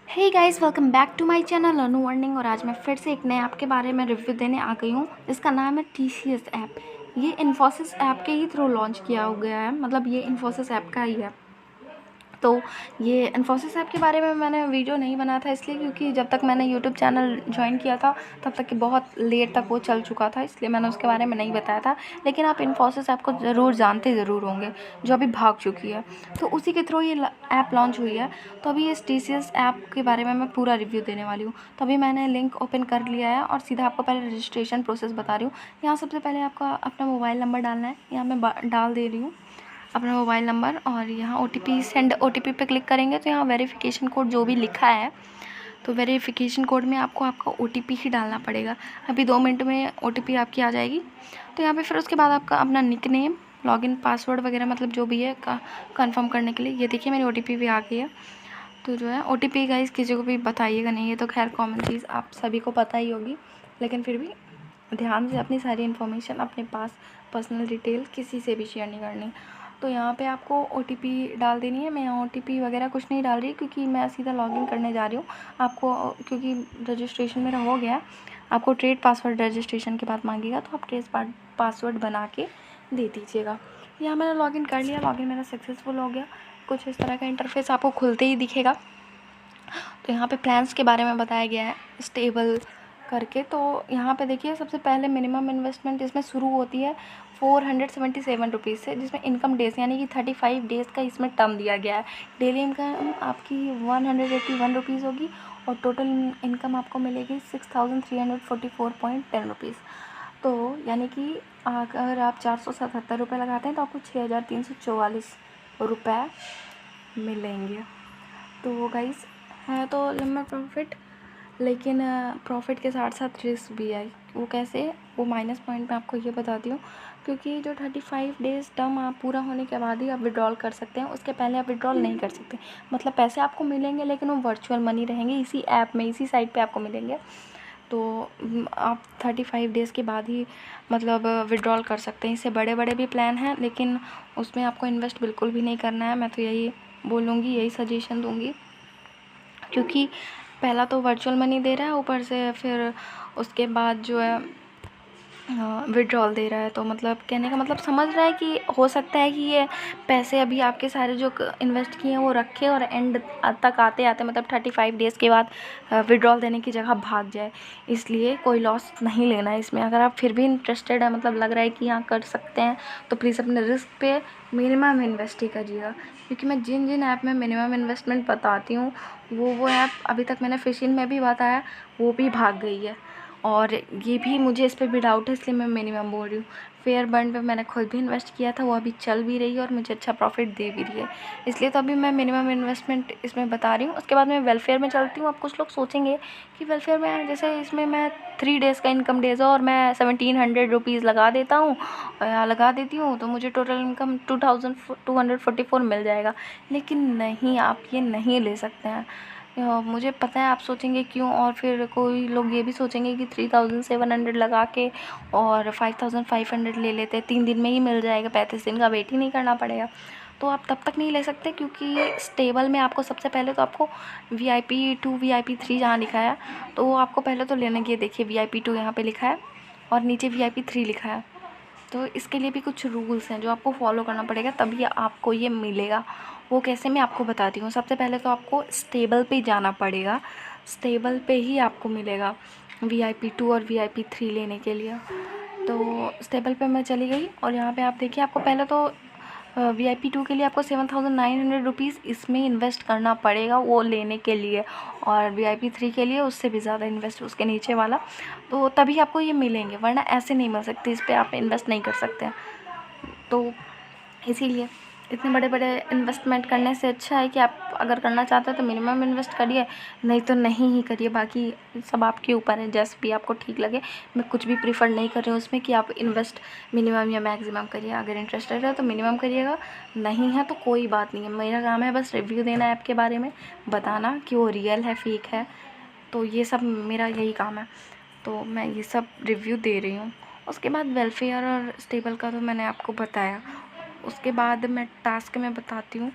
Hey guys, welcome back to my channel Anu earning. और आज मैं फिर से एक नए ऐप के बारे में रिव्यू देने आ गई हूँ। इसका नाम है टीसीएस ऐप। ये इन्फोसिस ऐप के ही थ्रू लॉन्च किया गया है, मतलब ये इन्फोसिस ऐप का ही है। तो ये इन्फोसिस ऐप के बारे में मैंने वीडियो नहीं बनाया था इसलिए क्योंकि जब तक मैंने यूट्यूब चैनल ज्वाइन किया था तब तक कि बहुत लेट तक वो चल चुका था, इसलिए मैंने उसके बारे में नहीं बताया था। लेकिन आप इन्फोसिस ऐप को ज़रूर जानते ज़रूर होंगे, जो अभी भाग चुकी है। तो उसी के थ्रू ये ऐप लॉन्च हुई है। तो अभी इस टीसीएस ऐप के बारे में मैं पूरा रिव्यू देने वाली हूँ। तो अभी मैंने लिंक ओपन कर लिया है और सीधा आपको पहले रजिस्ट्रेशन प्रोसेस बता रही हूँ। यहाँ सबसे पहले आपका अपना मोबाइल नंबर डालना है। यहाँ मैं डाल दे रही हूँ अपना मोबाइल नंबर, और यहाँ ओटीपी सेंड ओटीपी पे क्लिक करेंगे तो यहाँ वेरिफिकेशन कोड जो भी लिखा है, तो वेरिफिकेशन कोड में आपको आपका ओटीपी ही डालना पड़ेगा। अभी 2 मिनट में ओटीपी आपकी आ जाएगी। तो यहाँ पे फिर उसके बाद आपका अपना निक नेम, लॉगिन पासवर्ड वगैरह मतलब जो भी है कंफर्म करने के लिए, ये देखिए मेरी ओटीपी भी आ गई है। तो जो है ओटीपी गाइस किसी को भी बताइएगा नहीं, ये तो खैर कॉमन चीज़ आप सभी को पता ही होगी, लेकिन फिर भी ध्यान से अपनी सारी इन्फॉर्मेशन अपने पास, पर्सनल डिटेल किसी से भी शेयर नहीं करनी। तो यहाँ पे आपको ओटीपी डाल देनी है। मैं यहाँ ओटीपी वगैरह कुछ नहीं डाल रही क्योंकि मैं सीधा लॉगिन करने जा रही हूँ। आपको क्योंकि रजिस्ट्रेशन मेरा हो गया है, आपको ट्रेड पासवर्ड रजिस्ट्रेशन के बाद मांगेगा, तो आप ट्रेड पासवर्ड बना के दे दीजिएगा। यहाँ मैंने लॉगिन कर लिया, लॉगिन मेरा सक्सेसफुल हो गया। कुछ इस तरह का इंटरफेस आपको खुलते ही दिखेगा। तो यहाँ पे प्लान्स के बारे में बताया गया है स्टेबल करके। तो यहाँ पे देखिए सबसे पहले मिनिमम इन्वेस्टमेंट इसमें शुरू होती है 477 रुपीज़ से, जिसमें इनकम डेज यानी कि 35 डेज़ का इसमें टर्म दिया गया है। डेली इनकम आपकी 181 रुपीज़ होगी और टोटल इनकम आपको मिलेगी 6344.10 रुपीज़। तो यानी कि अगर आप 477 रुपये लगाते हैं तो आपको 6344 रुपये मिलेंगे। तो गाइस है तो लंबा प्रॉफिट, लेकिन प्रॉफिट के साथ साथ रिस्क भी है। वो कैसे, वो माइनस पॉइंट मैं आपको ये बताती हूँ। क्योंकि जो 35 डेज़ टर्म आप पूरा होने के बाद ही आप विड्रॉल कर सकते हैं, उसके पहले आप विड्रॉल नहीं कर सकते। मतलब पैसे आपको मिलेंगे लेकिन वो वर्चुअल मनी रहेंगे, इसी ऐप में इसी साइट पे आपको मिलेंगे। तो आप 35 डेज़ के बाद ही मतलब विड्रॉल कर सकते हैं। इससे बड़े बड़े भी प्लान हैं, लेकिन उसमें आपको इन्वेस्ट बिल्कुल भी नहीं करना है। मैं तो यही बोलूँगी, यही सजेशन दूँगी, क्योंकि पहला तो वर्चुअल मनी दे रहा है, ऊपर से फिर उसके बाद जो है विड्रॉल दे रहा है। तो मतलब कहने का मतलब समझ रहा है कि हो सकता है कि ये पैसे अभी आपके सारे जो इन्वेस्ट किए हैं वो रखे और एंड तक आते आते मतलब 35 डेज़ के बाद विड्रॉल देने की जगह भाग जाए। इसलिए कोई लॉस नहीं लेना है इसमें। अगर आप फिर भी इंटरेस्टेड है, मतलब लग रहा है कि यहाँ कर सकते हैं, तो प्लीज़ अपने रिस्क पे मिनिमम इन्वेस्ट ही करिएगा। क्योंकि मैं जिन जिन ऐप में मिनिमम इन्वेस्टमेंट बताती हूँ वो ऐप अभी तक मैंने फिशिन में भी बताया, वो भी भाग गई है। और ये भी मुझे इस पर भी डाउट है, इसलिए मैं मिनिमम बोल रही हूँ। फेयर बर्न पे मैंने खुद भी इन्वेस्ट किया था, वो अभी चल भी रही है और मुझे अच्छा प्रॉफिट दे भी रही है, इसलिए तो अभी मैं मिनिमम इन्वेस्टमेंट इसमें बता रही हूँ। उसके बाद मैं वेलफेयर में चलती हूँ। अब कुछ लोग सोचेंगे कि वेलफेयर में जैसे इसमें मैं 3 डेज़ का इनकम डेज़ है और मैं 1700 रुपीज़ लगा देता हूँ या लगा देती हूँ, तो मुझे टोटल इनकम 2244 मिल जाएगा। लेकिन नहीं, आप ये नहीं ले सकते हैं। मुझे पता है आप सोचेंगे क्यों, और फिर कोई लोग ये भी सोचेंगे कि 3700 लगा के और 5500 ले लेते, 3 दिन में ही मिल जाएगा, 35 दिन का वेट ही नहीं करना पड़ेगा। तो आप तब तक नहीं ले सकते, क्योंकि स्टेबल में आपको सबसे पहले तो आपको VIP 2 VIP 3 जहाँ लिखा है, तो वो आपको पहले तो लेने की, देखिए VIP 2 यहाँ पे लिखा है और नीचे VIP 3 लिखा है। तो इसके लिए भी कुछ रूल्स हैं जो आपको फॉलो करना पड़ेगा, तभी आपको ये मिलेगा। वो कैसे, मैं आपको बताती हूँ। सबसे पहले तो आपको स्टेबल पे जाना पड़ेगा, स्टेबल पे ही आपको मिलेगा VIP 2 और VIP 3 लेने के लिए। तो स्टेबल पे मैं चली गई और यहाँ पे आप देखिए, आपको पहले तो VIP 2 के लिए आपको 7900 रुपीज़ इसमें इन्वेस्ट करना पड़ेगा वो लेने के लिए, और VIP 3 के लिए उससे भी ज़्यादा इन्वेस्ट, उसके नीचे वाला, तो तभी आपको ये मिलेंगे, वरना ऐसे नहीं मिल सकते, इस पर आप इन्वेस्ट नहीं कर सकते हैं। तो इसीलिए इतने बड़े बड़े इन्वेस्टमेंट करने से अच्छा है कि आप अगर करना चाहते हो तो मिनिमम इन्वेस्ट करिए, नहीं तो नहीं ही करिए। बाकी सब आपके ऊपर है, जैसे भी आपको ठीक लगे। मैं कुछ भी प्रीफर नहीं कर रही हूँ उसमें कि आप इन्वेस्ट मिनिमम या मैक्सिमम करिए। अगर इंटरेस्टेड है तो मिनिमम करिएगा, नहीं है तो कोई बात नहीं है। मेरा काम है बस रिव्यू देना ऐप के बारे में, बताना कि वो रियल है फेक है, तो ये सब मेरा यही काम है। तो मैं ये सब रिव्यू दे रही हूँ। उसके बाद वेलफेयर और स्टेबल का तो मैंने आपको बताया। उसके बाद मैं टास्क में बताती हूँ।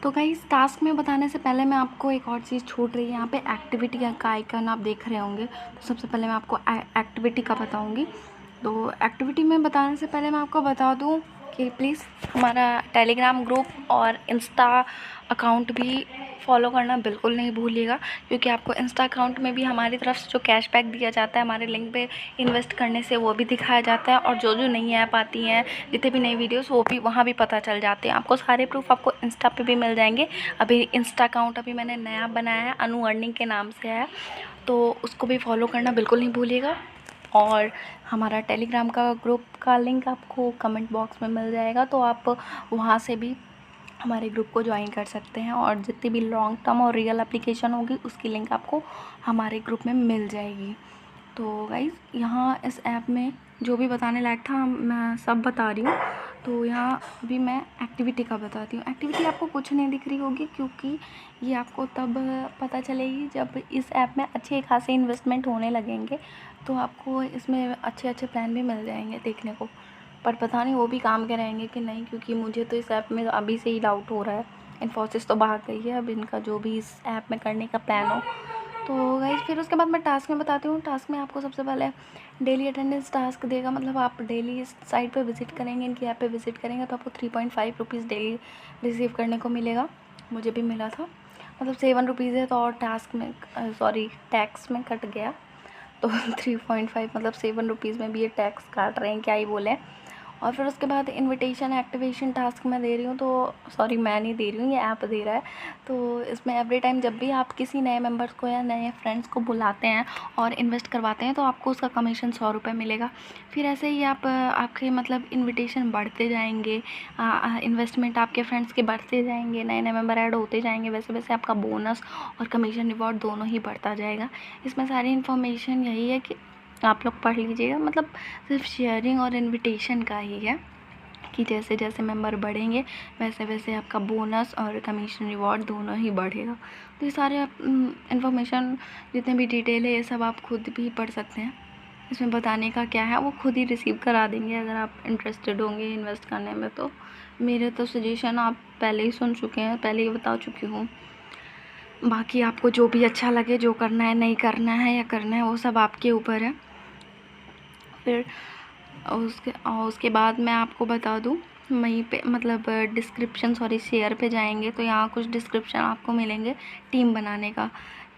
तो गाइस टास्क में बताने से पहले मैं आपको एक और चीज़ छूट रही है, यहाँ पे एक्टिविटी का आइकन आप देख रहे होंगे। तो सबसे पहले मैं आपको एक्टिविटी का बताऊँगी। तो एक्टिविटी में बताने से पहले मैं आपको बता दूँ कि प्लीज़ हमारा टेलीग्राम ग्रुप और इंस्टा अकाउंट भी फॉलो करना बिल्कुल नहीं भूलिएगा, क्योंकि आपको इंस्टा अकाउंट में भी हमारी तरफ से जो कैशबैक दिया जाता है हमारे लिंक पे इन्वेस्ट करने से, वो भी दिखाया जाता है। और जो जो नई ऐप आती हैं, जितने भी नई वीडियोस, वो भी वहाँ भी पता चल जाते हैं आपको। सारे प्रूफ आपको इंस्टा पे भी मिल जाएंगे। अभी इंस्टा अकाउंट अभी मैंने नया बनाया है, अनु अर्निंग के नाम से है, तो उसको भी फॉलो करना बिल्कुल नहीं भूलिएगा। और हमारा टेलीग्राम का ग्रुप का लिंक आपको कमेंट बॉक्स में मिल जाएगा, तो आप वहाँ से भी हमारे ग्रुप को ज्वाइन कर सकते हैं। और जितनी भी लॉन्ग टर्म और रियल एप्लीकेशन होगी उसकी लिंक आपको हमारे ग्रुप में मिल जाएगी। तो गाइज़ यहाँ इस ऐप में जो भी बताने लायक था मैं सब बता रही हूँ। तो यहाँ भी मैं एक्टिविटी का बताती हूँ। एक्टिविटी आपको कुछ नहीं दिख रही होगी, क्योंकि ये आपको तब पता चलेगी जब इस ऐप में अच्छे खासे इन्वेस्टमेंट होने लगेंगे, तो आपको इसमें अच्छे अच्छे प्लान भी मिल जाएंगे देखने को। पर पता नहीं वो भी काम के रहेंगे कि नहीं, क्योंकि मुझे तो इस ऐप में अभी से ही डाउट हो रहा है। इन्फोसिस तो भाग गई है, अब इनका जो भी इस ऐप में करने का प्लान हो। तो गाइस फिर उसके बाद मैं टास्क में बताती हूँ। टास्क में आपको सबसे पहले डेली अटेंडेंस टास्क देगा, मतलब आप डेली इस साइट पे विज़िट करेंगे, इनकी ऐप पे विज़िट करेंगे तो आपको 3.5 रुपीज़ डेली रिसीव करने को मिलेगा। मुझे भी मिला था, मतलब 7 रुपीज़ है, तो और टास्क में टैक्स में कट गया, तो 3.5 मतलब 7 रुपीज़ में भी ये टैक्स काट रहे हैं, क्या ही बोले। और फिर उसके बाद इनविटेशन एक्टिवेशन टास्क मैं दे रही हूँ, तो मैं नहीं दे रही हूँ, ये ऐप दे रहा है। तो इसमें एवरी टाइम जब भी आप किसी नए मेंबर्स को या नए फ्रेंड्स को बुलाते हैं और इन्वेस्ट करवाते हैं, तो आपको उसका कमीशन 100 रुपये मिलेगा। फिर ऐसे ही आपके मतलब इन्विटेशन बढ़ते जाएंगे, इन्वेस्टमेंट आपके फ्रेंड्स के बढ़ते जाएंगे, नए नए मेंबर ऐड होते जाएंगे, वैसे वैसे आपका बोनस और कमीशन रिवॉर्ड दोनों ही बढ़ता जाएगा। इसमें सारी इन्फॉर्मेशन यही है कि आप लोग पढ़ लीजिएगा, मतलब सिर्फ शेयरिंग और इनविटेशन का ही है कि जैसे जैसे मेंबर बढ़ेंगे वैसे वैसे आपका बोनस और कमीशन रिवॉर्ड दोनों ही बढ़ेगा। तो ये सारे इन्फॉर्मेशन जितने भी डिटेल है ये सब आप खुद भी पढ़ सकते हैं। इसमें बताने का क्या है, वो खुद ही रिसीव करा देंगे अगर आप इंटरेस्टेड होंगे इन्वेस्ट करने में। तो मेरे तो सजेशन आप पहले ही सुन चुके हैं, पहले ही बता चुकी हूँ। बाकी आपको जो भी अच्छा लगे, जो करना है नहीं करना है या करना है, वो सब आपके ऊपर है। फिर उसके बाद मैं आपको बता दूँ, वहीं पे मतलब शेयर पे जाएंगे तो यहाँ कुछ डिस्क्रिप्शन आपको मिलेंगे टीम बनाने का,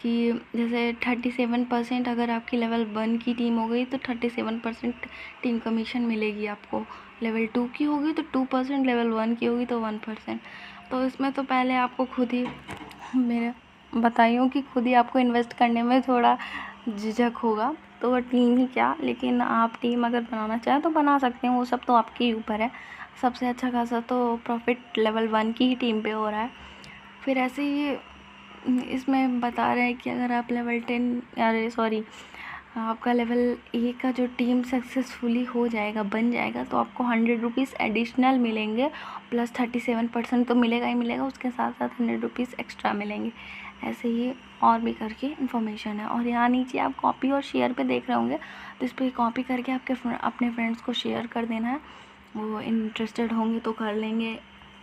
कि जैसे 37% अगर आपकी लेवल 1 की टीम हो गई तो 37% टीम कमीशन मिलेगी आपको। लेवल 2 की होगी तो 2%, लेवल 1 की होगी तो 1%। तो इसमें तो पहले आपको खुद ही मेरे बताई हूँ कि खुद ही आपको इन्वेस्ट करने में थोड़ा झिझक होगा, तो टीम ही क्या, लेकिन आप टीम अगर बनाना चाहें तो बना सकते हैं, वो सब तो आपके ही ऊपर है। सबसे अच्छा खासा तो प्रॉफिट लेवल 1 की ही टीम पे हो रहा है। फिर ऐसे ही इसमें बता रहे हैं कि अगर आप लेवल 10 आपका लेवल 1 का जो टीम सक्सेसफुली हो जाएगा, बन जाएगा, तो आपको 100 रुपीज़ एडिशनल मिलेंगे, प्लस 37% तो मिलेगा ही मिलेगा, उसके साथ साथ 100 रुपीज़ एक्स्ट्रा मिलेंगे। ऐसे ही और भी करके इन्फॉर्मेशन है। और यहाँ नीचे आप कॉपी और शेयर पे देख रहे होंगे, तो इस पर कॉपी करके अपने फ्रेंड्स को शेयर कर देना है। वो इंटरेस्टेड होंगे तो कर लेंगे,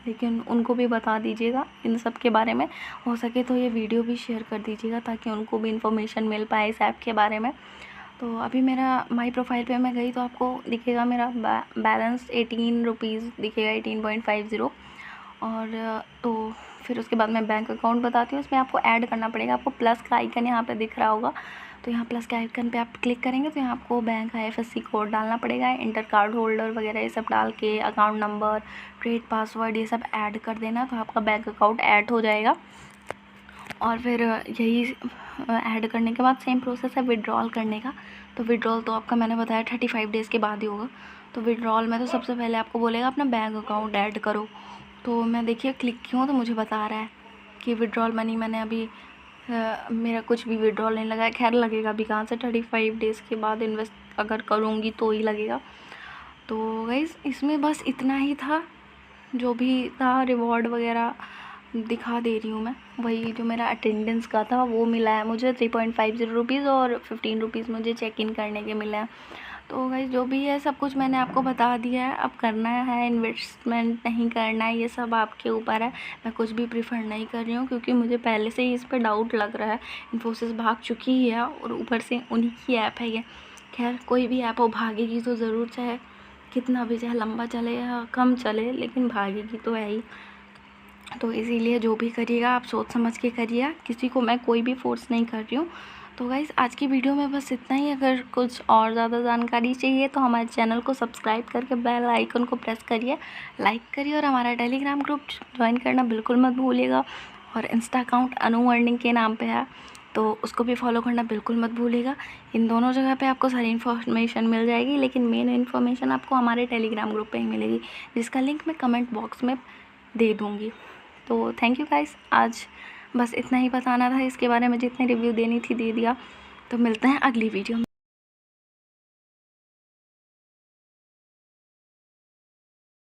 लेकिन उनको भी बता दीजिएगा इन सब के बारे में। हो सके तो ये वीडियो भी शेयर कर दीजिएगा ताकि उनको भी इन्फॉर्मेशन मिल पाए इस ऐप के बारे में। तो अभी मेरा माई प्रोफाइल पे मैं गई तो आपको दिखेगा मेरा बैलेंस 18 रुपीज़ दिखेगा, 18.50। और तो फिर उसके बाद मैं बैंक अकाउंट बताती हूँ। इसमें आपको ऐड करना पड़ेगा, आपको प्लस का आइकन यहाँ पे दिख रहा होगा, तो यहाँ प्लस के आइकन पे आप क्लिक करेंगे तो यहाँ आपको बैंक IFSC कोड डालना पड़ेगा, इंटर कार्ड होल्डर वगैरह ये सब डाल के अकाउंट नंबर, ट्रेड पासवर्ड ये सब ऐड कर देना, तो आपका बैंक अकाउंट ऐड हो जाएगा। और फिर यही ऐड करने के बाद सेम प्रोसेस है विड्रॉल करने का। तो विड्रॉल तो आपका मैंने बताया 35 डेज़ के बाद ही होगा। तो विड्रॉल में तो सबसे पहले आपको बोलेगा अपना बैंक अकाउंट ऐड करो। तो मैं देखिए क्लिक की हूँ तो मुझे बता रहा है कि विड्रॉल मनी मैंने अभी मेरा कुछ भी विड्रॉल नहीं लगा है। खैर लगेगा अभी कहाँ से, 35 डेज़ के बाद इन्वेस्ट अगर करूँगी तो ही लगेगा। तो गाइस इसमें बस इतना ही था, जो भी था रिवॉर्ड वगैरह दिखा दे रही हूँ मैं। वही जो मेरा अटेंडेंस का था वो मिला है मुझे 3.50 रुपीज़, और 15 रुपीज़ मुझे चेक इन करने के मिले हैं। तो गाइस जो भी है सब कुछ मैंने आपको बता दिया है। अब करना है इन्वेस्टमेंट नहीं करना है ये सब आपके ऊपर है। मैं कुछ भी प्रीफर नहीं कर रही हूँ क्योंकि मुझे पहले से ही इस पर डाउट लग रहा है। इन्फोसिस भाग चुकी ही है और ऊपर से उन्हीं की ऐप है ये। खैर कोई भी ऐप हो भागेगी तो ज़रूर, चाहे कितना भी, चाहे लंबा चले या कम चले, लेकिन भागेगी तो है ही। तो इसीलिए जो भी करिएगा आप सोच समझ के करिएगा, किसी को मैं कोई भी फोर्स नहीं कर रही हूँ। तो गाइज़ आज की वीडियो में बस इतना ही। अगर कुछ और ज़्यादा जानकारी चाहिए तो हमारे चैनल को सब्सक्राइब करके बेल आइकन को प्रेस करिए, लाइक करिए और हमारा टेलीग्राम ग्रुप ज्वाइन करना बिल्कुल मत भूलिएगा। और इंस्टा अकाउंट अनु अर्निंग के नाम पे है, तो उसको भी फॉलो करना बिल्कुल मत भूलिएगा। इन दोनों जगह पे आपको सारी इन्फॉर्मेशन मिल जाएगी, लेकिन मेन इन्फॉर्मेशन आपको हमारे टेलीग्राम ग्रुप पे ही मिलेगी, जिसका लिंक मैं कमेंट बॉक्स में दे दूँगी। तो थैंक यू गाइस, आज बस इतना ही बताना था इसके बारे में, जितने रिव्यू देनी थी दे दिया। तो मिलते हैं अगली वीडियो में।